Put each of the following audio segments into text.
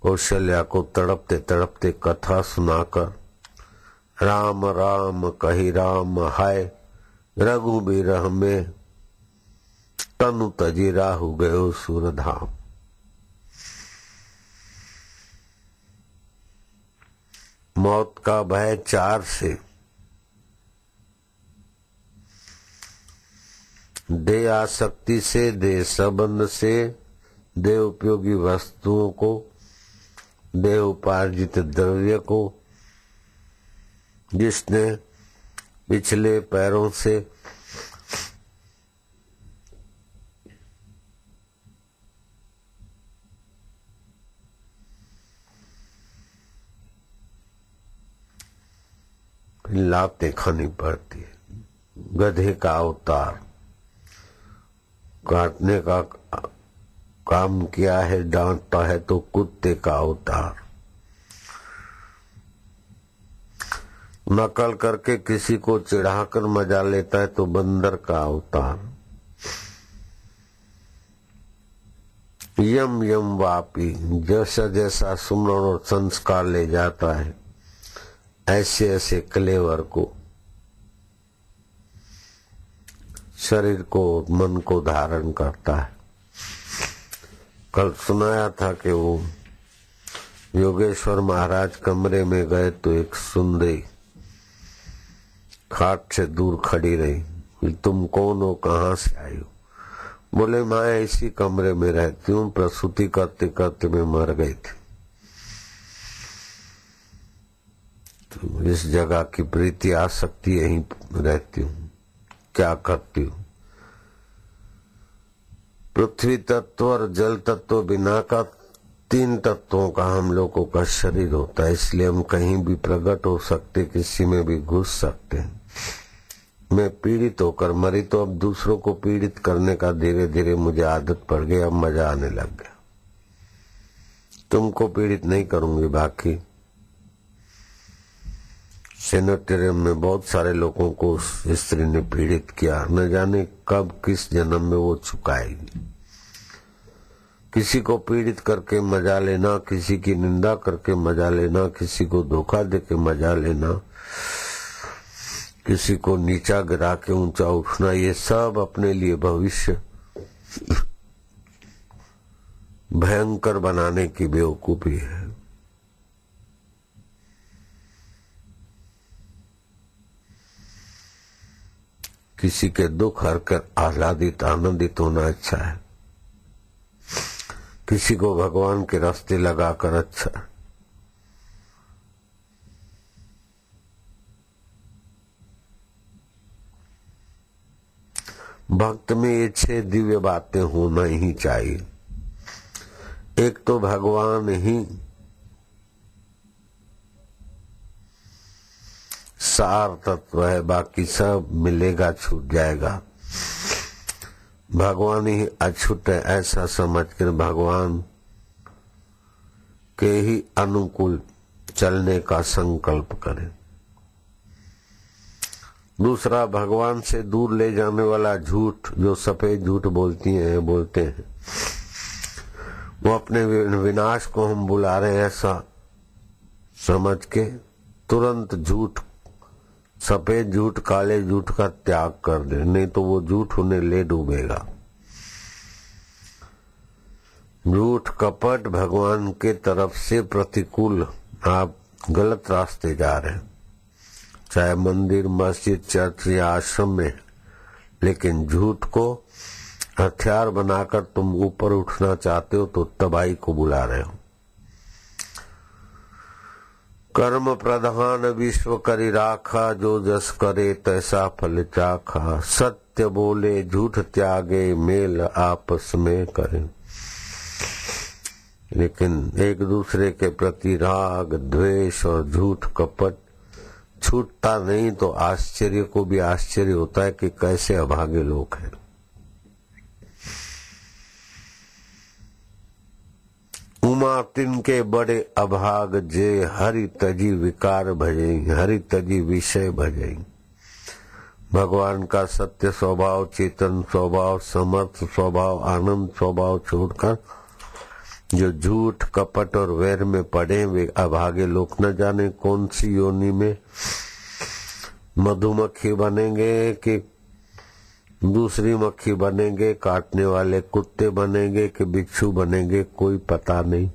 कौशल्या को तड़पते तड़पते कथा सुनाकर राम राम कही राम हाय रघु बिरह में तनु तजी राहु गयो सूरधाम। मौत का भय 4 से देह आसक्ति से, देह संबंध से, देह उपयोगी वस्तुओं को, देह उपार्जित द्रव्य को, जिसने पिछले पैरों से लातें खानी पड़ती है। गधे का अवतार, काटने का काम किया है, डांटता है तो कुत्ते का अवतार। नकल करके किसी को चिढ़ाकर मजा लेता है तो बंदर का अवतार। यम यम वापी, जैसा जैसा सुमरण और संस्कार ले जाता है ऐसे ऐसे कलेवर को, शरीर को, मन को धारण करता है। कल सुनाया था कि वो योगेश्वर महाराज कमरे में गए तो एक सुंदरी खाट से दूर खड़ी रही। तुम कौन हो, कहाँ से आई हो? बोले मैं इसी कमरे में रहती हूँ, प्रसूति करते करते मैं मर गई थी, तो इस जगह की प्रीति आसक्ति यहीं रहती हूँ। क्या करती हूँ? पृथ्वी तत्व और जल तत्व बिना का 3 तत्वों का हम लोगों का शरीर होता है, इसलिए हम कहीं भी प्रकट हो सकते, किसी में भी घुस सकते हैं। मैं पीड़ित होकर मरी तो अब दूसरों को पीड़ित करने का धीरे धीरे मुझे आदत पड़ गई, अब मजा आने लग गया। तुमको पीड़ित नहीं करूंगी। बाकी सेनेटोरियम में बहुत सारे लोगों को उस स्त्री ने पीड़ित किया, न जाने कब किस जन्म में वो चुकाएगी। किसी को पीड़ित करके मजा लेना, किसी की निंदा करके मजा लेना, किसी को धोखा देके मजा लेना, किसी को नीचा गिरा के ऊंचा उठना, ये सब अपने लिए भविष्य भयंकर बनाने की बेवकूफी है। किसी के दुख हरकर आह्लादित आनंदित होना अच्छा है, किसी को भगवान के रास्ते लगाकर अच्छा है। भक्त में ये 6 दिव्य बातें होना ही चाहिए। एक तो भगवान ही सार तत्व है, बाकी सब मिलेगा छूट जाएगा। भगवान ही अछूट है ऐसा समझकर भगवान के ही अनुकूल चलने का संकल्प करें। दूसरा, भगवान से दूर ले जाने वाला झूठ, जो सफेद झूठ बोलते हैं, वो अपने विनाश को हम बुला रहे हैं ऐसा समझ के तुरंत झूठ, सफेद झूठ, काले झूठ का त्याग कर दे, नहीं तो वो झूठ उन्हें ले डूबेगा। झूठ कपट भगवान के तरफ से प्रतिकूल, आप गलत रास्ते जा रहे हैं, चाहे मंदिर, मस्जिद, चर्च या आश्रम में, लेकिन झूठ को हथियार बनाकर तुम ऊपर उठना चाहते हो तो तबाही को बुला रहे हो। कर्म प्रधान विश्व करी राखा, जो जस करे तैसा फल चाखा। सत्य बोले झूठ त्यागे, मेल आपस में करें। लेकिन एक दूसरे के प्रति राग, द्वेष और झूठ कपट छूटता नहीं तो आश्चर्य को भी आश्चर्य होता है कि कैसे अभागे लोग हैं। उमा तिनके बड़े अभाग जे, हरि तजी विकार भजई, हरि तजी विषय भजई। भगवान का सत्य स्वभाव, चेतन स्वभाव, समर्थ स्वभाव, आनंद स्वभाव छोड़कर जो झूठ कपट और वैर में पड़े वे अभागे लोग न जाने कौन सी योनि में मधुमक्खी बनेंगे कि दूसरी मक्खी बनेंगे, काटने वाले कुत्ते बनेंगे कि बिच्छू बनेंगे, कोई पता नहीं।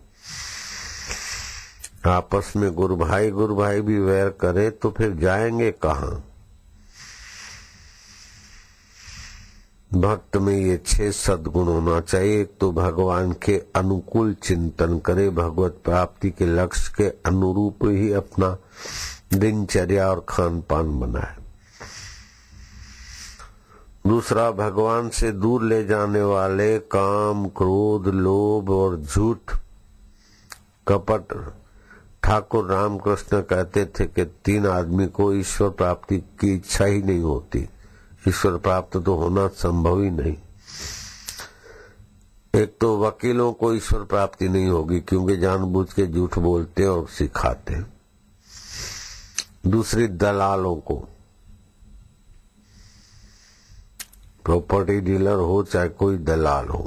आपस में गुरु भाई भी वैर करे तो फिर जाएंगे कहाँ। भक्त में ये 6 सद्गुण होना चाहिए। एक तो भगवान के अनुकूल चिंतन करे, भगवत प्राप्ति के लक्ष्य के अनुरूप ही अपना दिनचर्या और खान पान बनाए। दूसरा, भगवान से दूर ले जाने वाले काम, क्रोध, लोभ और झूठ, कपट। ठाकुर रामकृष्ण कहते थे कि 3 आदमी को ईश्वर प्राप्ति की इच्छा ही नहीं होती। ईश्वर प्राप्त तो होना संभव ही नहीं। एक तो वकीलों को ईश्वर प्राप्ति नहीं होगी क्योंकि जानबूझ के झूठ बोलते और सिखाते। दूसरी, दलालों को, प्रॉपर्टी डीलर हो चाहे कोई दलाल हो,